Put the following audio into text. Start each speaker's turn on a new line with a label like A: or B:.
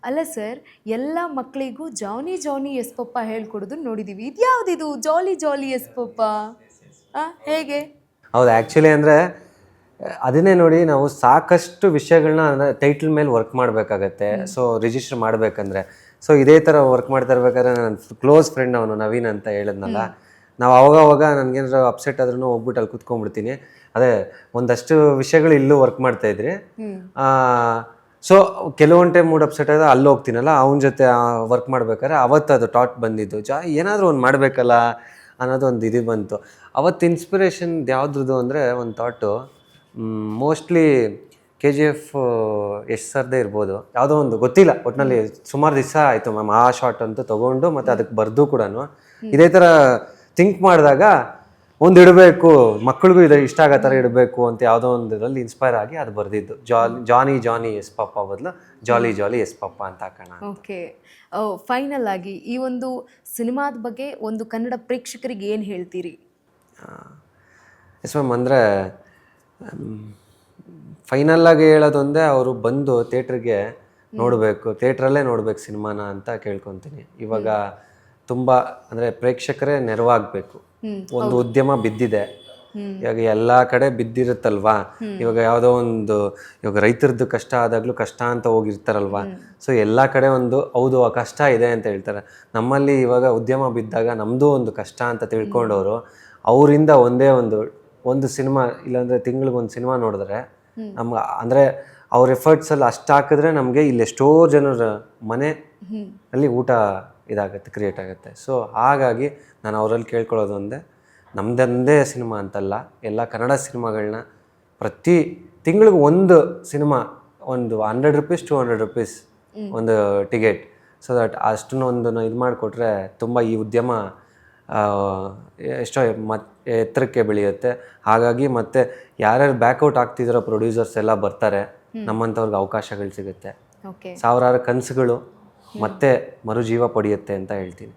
A: ಅಲ್ಲ ಸರ್, ಎಲ್ಲ ಮಕ್ಕಳಿಗೂ ಜಾನಿ ಜಾನಿ ಎಸ್ ಪಪ್ಪ ಹೇಳ್ಕೊಡೋದು ನೋಡಿದ್ದೀವಿ. ಇದ್ಯಾವುದಿದು ಜಾಲಿ ಜಾಲಿ ಎಸ್ ಪಪ್ಪ? ಹೇಗೆ?
B: ಹೌದು, ಆ್ಯಕ್ಚುಲಿ ಅಂದರೆ ಅದನ್ನೇ ನೋಡಿ, ನಾವು ಸಾಕಷ್ಟು ವಿಷಯಗಳನ್ನ ಅಂದರೆ ಟೈಟ್ಲ್ ಮೇಲೆ ವರ್ಕ್ ಮಾಡಬೇಕಾಗತ್ತೆ. ಸೊ ರಿಜಿಸ್ಟರ್ ಮಾಡಬೇಕಂದ್ರೆ, ಸೊ ಇದೇ ಥರ ವರ್ಕ್ ಮಾಡ್ತಾ ಇರ್ಬೇಕಾದ್ರೆ ನನ್ನ ಕ್ಲೋಸ್ ಫ್ರೆಂಡ್ ಅವನು ನವೀನ್ ಅಂತ ಹೇಳಿದ್ನಲ್ಲ, ನಾವು ಅವಾಗ ನನಗೇನಾದ್ರು ಅಪ್ಸೆಟ್ ಆದ್ರೂ ಹೋಗ್ಬಿಟ್ಟು ಅಲ್ಲಿ ಕೂತ್ಕೊಂಡ್ಬಿಡ್ತೀನಿ. ಅದೇ ಒಂದಷ್ಟು ವಿಷಯಗಳು ಇಲ್ಲೂ ವರ್ಕ್ ಮಾಡ್ತಾಯಿದ್ರಿ. ಸೊ ಕೆಲವೊಂದು ಟೈಮ್ ಮೂಡ್ ಅಪ್ಸೆಟ್ ಆದ ಅಲ್ಲಿ ಹೋಗ್ತೀನಲ್ಲ, ಅವನ ಜೊತೆ ವರ್ಕ್ ಮಾಡ್ಬೇಕಾದ್ರೆ ಅವತ್ತು ಅದು ಥಾಟ್ ಬಂದಿದ್ದು, ಏನಾದರೂ ಒಂದು ಮಾಡಬೇಕಲ್ಲ ಅನ್ನೋದು ಒಂದು ಇದು ಬಂತು. ಅವತ್ತು ಇನ್ಸ್ಪಿರೇಷನ್ ಯಾವುದ್ರದ್ದು ಅಂದರೆ ಒಂದು ಥಾಟು ಮೋಸ್ಟ್ಲಿ KGF ಎಷ್ಟು ಸರ್ದೇ ಇರ್ಬೋದು, ಯಾವುದೋ ಒಂದು ಗೊತ್ತಿಲ್ಲ, ಒಟ್ಟಿನಲ್ಲಿ ಸುಮಾರು ದಿವಸ ಆಯಿತು ಮ್ಯಾಮ್ ಆ ಶಾಟ್ ಅಂತೂ ತೊಗೊಂಡು ಮತ್ತು ಅದಕ್ಕೆ ಬರೆದು ಕೂಡ ಇದೇ ಥರ ಥಿಂಕ್ ಮಾಡಿದಾಗ ಒಂದು ಇಡಬೇಕು, ಮಕ್ಕಳಿಗೂ ಇದು ಇಷ್ಟ ಆಗೋ ಥರ ಇಡಬೇಕು ಅಂತ ಯಾವುದೋ ಒಂದು ಇದರಲ್ಲಿ ಇನ್ಸ್ಪೈರ್ ಆಗಿ ಅದು ಬರೆದಿದ್ದು. ಜಾನಿ ಜಾನಿ ಎಸ್ ಪಪ್ಪ ಬದಲು ಜಾಲಿ ಜಾಲಿ ಎಸ್ ಪಪ್ಪ ಅಂತ ಹಾಕೋಣ.
A: ಓಕೆ, ಫೈನಲ್ ಆಗಿ ಈ ಒಂದು ಸಿನಿಮಾದ ಬಗ್ಗೆ ಒಂದು ಕನ್ನಡ ಪ್ರೇಕ್ಷಕರಿಗೆ ಏನು ಹೇಳ್ತೀರಿ?
B: ಎಸ್ ಮ್ಯಾಮ್, ಅಂದರೆ ಫೈನಲ್ಲಾಗಿ ಹೇಳೋದೊಂದೇ, ಅವರು ಬಂದು ಥಿಯೇಟ್ರಿಗೆ ನೋಡಬೇಕು, ಥಿಯೇಟ್ರಲ್ಲೇ ನೋಡ್ಬೇಕು ಸಿನಿಮಾನ ಅಂತ ಕೇಳ್ಕೊತೀನಿ. ಇವಾಗ ತುಂಬ ಅಂದರೆ ಪ್ರೇಕ್ಷಕರೇ ನೆರವಾಗಬೇಕು. ಒಂದು ಉದ್ಯಮ ಬಿದ್ದಿದೆ, ಇವಾಗ ಎಲ್ಲ ಕಡೆ ಬಿದ್ದಿರುತ್ತಲ್ವಾ. ಇವಾಗ ಯಾವುದೋ ಒಂದು ಇವಾಗ ರೈತರದ್ದು ಕಷ್ಟ ಆದಾಗಲೂ ಕಷ್ಟ ಅಂತ ಹೋಗಿರ್ತಾರಲ್ವಾ. ಸೊ ಎಲ್ಲ ಕಡೆ ಒಂದು ಹೌದು ಆ ಕಷ್ಟ ಇದೆ ಅಂತ ಹೇಳ್ತಾರೆ. ನಮ್ಮಲ್ಲಿ ಇವಾಗ ಉದ್ಯಮ ಬಿದ್ದಾಗ ನಮ್ಮದು ಒಂದು ಕಷ್ಟ ಅಂತ ತಿಳ್ಕೊಂಡವರು ಅವರಿಂದ ಒಂದು ಸಿನಿಮಾ ಇಲ್ಲಾಂದರೆ ತಿಂಗಳಿಗೊಂದು ಸಿನಿಮಾ ನೋಡಿದ್ರೆ ನಮ್ಗೆ ಅಂದರೆ ಅವ್ರ ಎಫರ್ಟ್ಸಲ್ಲಿ ಅಷ್ಟು ಹಾಕಿದ್ರೆ ನಮಗೆ ಇಲ್ಲಿ ಎಷ್ಟೋ ಜನರ ಮನೆ ಅಲ್ಲಿ ಊಟ ಇದಾಗುತ್ತೆ, ಕ್ರಿಯೇಟ್ ಆಗುತ್ತೆ. ಸೊ ಹಾಗಾಗಿ ನಾನು ಅವರಲ್ಲಿ ಕೇಳ್ಕೊಳ್ಳೋದು ಒಂದೇ, ನಮ್ಮದೊಂದೇ ಸಿನಿಮಾ ಅಂತಲ್ಲ, ಎಲ್ಲ ಕನ್ನಡ ಸಿನಿಮಾಗಳನ್ನ ಪ್ರತಿ ತಿಂಗಳಿಗೂ ಒಂದು ಸಿನಿಮಾ ಒಂದು 100 ರೂಪೀಸ್ 200 ರೂಪೀಸ್ ಒಂದು ಟಿಕೆಟ್, ಸೊ ದಟ್ ಅಷ್ಟನ್ನೊಂದು ಇದು ಮಾಡಿಕೊಟ್ರೆ ತುಂಬ ಈ ಉದ್ಯಮ ಎಷ್ಟೋ ಎತ್ತರಕ್ಕೆ ಬೆಳೆಯುತ್ತೆ. ಹಾಗಾಗಿ ಮತ್ತೆ ಯಾರ್ಯಾರು ಬ್ಯಾಕ್ಔಟ್ ಆಗ್ತಿದ್ದಾರೋ ಪ್ರೊಡ್ಯೂಸರ್ಸ್ ಎಲ್ಲ ಬರ್ತಾರೆ, ನಮ್ಮಂಥವ್ರಿಗೆ ಅವಕಾಶಗಳು ಸಿಗುತ್ತೆ, ಸಾವಿರಾರು ಕನಸುಗಳು ಮತ್ತೆ ಮರುಜೀವ ಪಡೆಯುತ್ತೆ ಅಂತ ಹೇಳ್ತೀನಿ.